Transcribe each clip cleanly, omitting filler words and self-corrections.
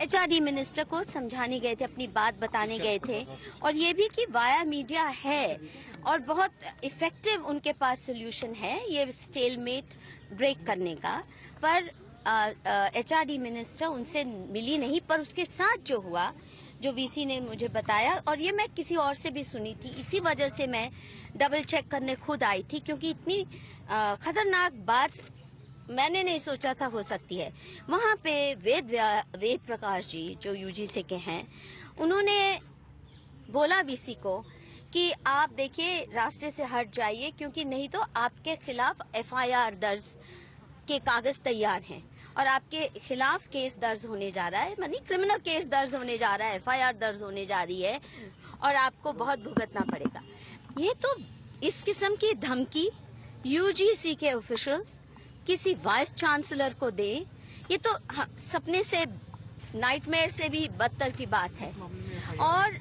HRD minister को समझाने गए थे, अपनी बात बताने गए थे, और ये भी कि वाया मीडिया है और बहुत इफेक्टिव उनके पास सोल्यूशन है ये स्टेलमेट ब्रेक करने का। पर एचआरडी मिनिस्टर उनसे मिली नहीं, पर उसके साथ जो हुआ, जो वीसी ने मुझे बताया, और ये मैं किसी और से भी सुनी थी, इसी वजह से मैं डबल चेक करने खुद आई थी, क्योंकि इतनी खतरनाक बात मैंने नहीं सोचा था हो सकती है। वहाँ पे वेद प्रकाश जी जो यूजीसी के हैं, उन्होंने बोला वीसी को कि आप देखिए रास्ते से हट जाइए, क्योंकि नहीं तो आपके खिलाफ एफआईआर दर्ज के कागज तैयार हैं और आपके खिलाफ केस दर्ज होने जा रहा है, मानी क्रिमिनल केस दर्ज होने जा रहा है, एफआईआर दर्ज होने जा रही है और आपको बहुत भुगतना पड़ेगा। ये तो इस किस्म की धमकी यूजीसी के ऑफिशियल्स किसी वाइस चांसलर को दे, ये तो सपने से, नाइटमेयर से भी बदतर की बात है। और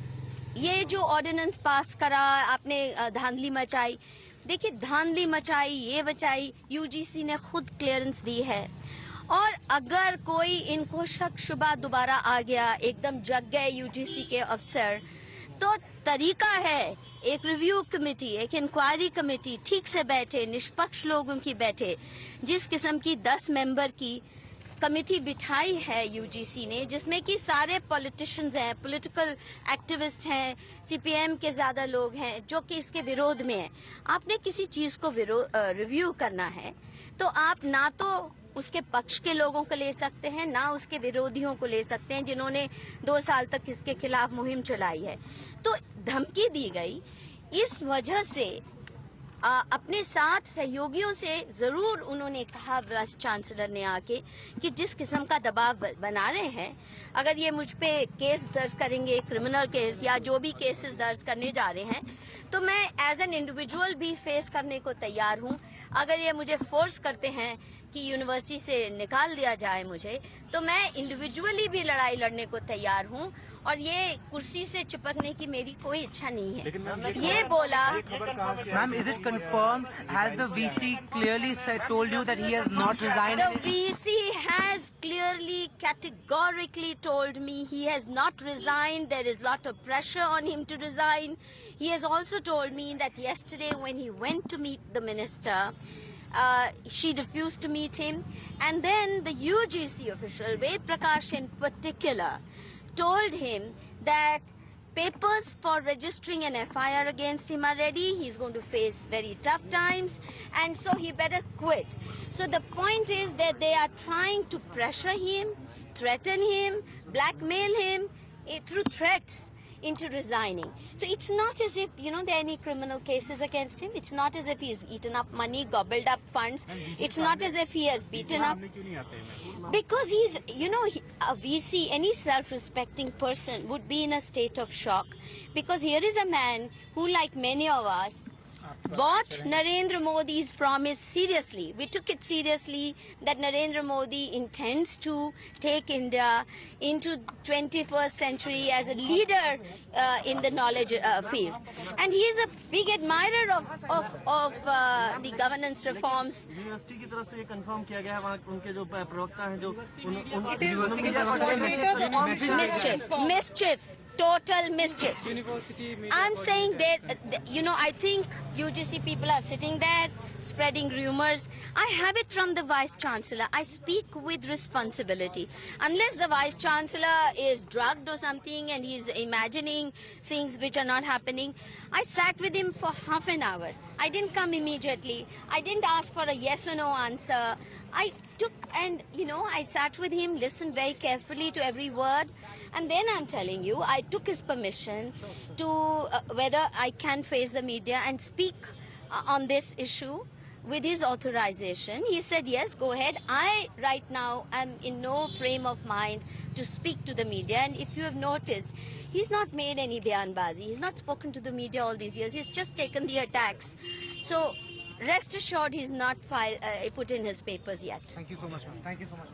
ये जो ऑर्डिनेंस पास करा आपने, धांधली मचाई, देखिए धांधली मचाई, ये बचाई, यूजीसी ने खुद क्लियरेंस दी है। और अगर कोई इनको शक शुबा दोबारा आ गया, एकदम जग गए यूजीसी के अफसर, तो तरीका है एक रिव्यू कमेटी, एक इंक्वायरी कमेटी ठीक से बैठे, निष्पक्ष लोगों की बैठे। जिस किस्म की 10 मेंबर की कमेटी बिठाई है यूजीसी ने, जिसमें कि सारे पॉलिटिशियंस हैं, पॉलिटिकल एक्टिविस्ट हैं, सीपीएम के ज्यादा लोग हैं जो कि इसके विरोध में हैं। आपने किसी चीज को रिव्यू करना है तो आप ना तो उसके पक्ष के लोगों को ले सकते हैं, ना उसके विरोधियों को ले सकते हैं जिन्होंने 2 साल तक इसके खिलाफ मुहिम चलाई है। तो धमकी दी गई, इस वजह से अपने साथ सहयोगियों से जरूर उन्होंने कहा, वाइस चांसलर ने आके, कि जिस किस्म का दबाव बना रहे हैं, अगर ये मुझ पे केस दर्ज करेंगे, क्रिमिनल केस या जो भी केसेस दर्ज करने जा रहे हैं, तो मैं एज एन इंडिविजुअल भी फेस करने को तैयार हूँ। अगर ये मुझे फोर्स करते हैं कि यूनिवर्सिटी से निकाल दिया जाए मुझे, तो मैं इंडिविजुअली भी लड़ाई लड़ने को तैयार हूँ, और ये कुर्सी से चिपकने की मेरी कोई इच्छा नहीं है। ये बोला। Ma'am, is it confirm, has the VC clearly told you that he has not resigned? The VC has clearly, categorically told me he has not resigned. There is lot of pressure on him to resign. He has also told me that yesterday when he went to meet the minister, she refused to meet him. And then the UGC official, Ved Prakash in particular, told him that papers for registering an FIR against him are ready. He's going to face very tough times, and so he better quit. So the point is that they are trying to pressure him, threaten him, blackmail him through threats into resigning. So it's not as if, there are any criminal cases against him. It's not as if he's eaten up money, gobbled up funds. It's not as if he has beaten up. Because he's, a VC, any self-respecting person would be in a state of shock. Because here is a man who, like many of us, bought Narendra Modi's promise seriously. We took it seriously that Narendra Modi intends to take India into 21st century as a leader in the knowledge field. And he is a big admirer of the governance reforms. University की तरफ से ये confirm किया गया है, वहाँ उनके जो प्रवक्ता हैं जो mischief, total mischief. I'm saying that, I think UGC people are sitting there spreading rumors. I have it from the Vice Chancellor. I speak with responsibility. Unless the Vice Chancellor is drugged or something and he's imagining things which are not happening. I sat with him for half an hour. I didn't come immediately. I didn't ask for a yes or no answer. I took and, I sat with him, listened very carefully to every word. And then I'm telling you, I took his permission to whether I can face the media and speak on this issue with his authorization. He said, yes, go ahead. I right now am in no frame of mind to speak to the media. And if you have noticed, he's not made any bayanbazi. He's not spoken to the media all these years. He's just taken the attacks. So rest assured, he's not put in his papers yet. Thank you so much, ma'am. Thank you so much.